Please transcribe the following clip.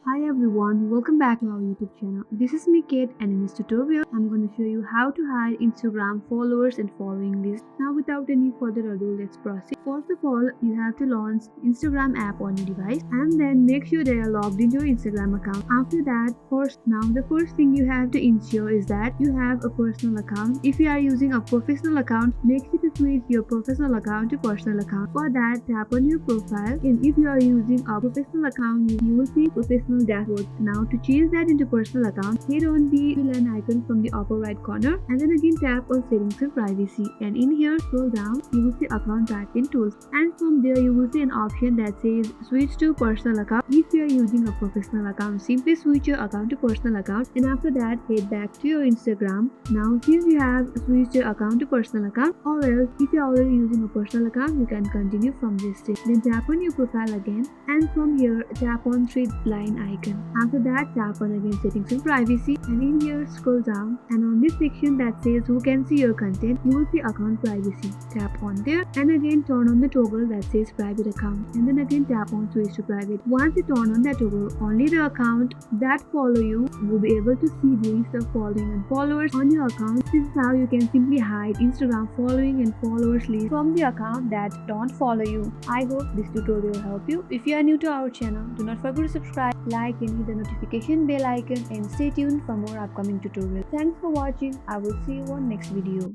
Hi everyone, welcome back to our YouTube channel. This is me Kate, and in this tutorial I'm going to show you how to hide Instagram followers and following list. Now without any further ado, let's proceed. First of all, you have to launch Instagram app on your device and then make sure they are logged into your Instagram account. After that, the first thing you have to ensure is that you have a personal account. If you are using a professional account, make sure to switch your professional account to personal account. For that, tap on your profile, and if you are using a professional account, you will see professional dashboard. Now to change that into personal account, hit on the line icon from the upper right corner and then again tap on settings and privacy, and in here scroll down, you will see account tracking tools, and from there you will see an option that says switch to personal account. If you are using a professional account, simply switch your account to personal account, and after that head back to your Instagram. Now since you have switched your account to personal account, or else if you are already using a personal account, you can continue from this step. Then tap on your profile again, and from here tap on three line icon. After that, tap on again settings and privacy, and in here scroll down, and on this section that says who can see your content, you will see account privacy. Tap on there and again turn on the toggle that says private account, and then again tap on switch to private. Once you turn on that toggle, only the account that follow you will be able to see the list of following and followers on your account. This is how you can simply hide Instagram following and followers list from the account that don't follow you. I hope this tutorial helped you. If you are new to our channel, do not forget to subscribe, like and hit the notification bell icon, and stay tuned for more upcoming tutorials. Thanks for watching. I will see you on next video.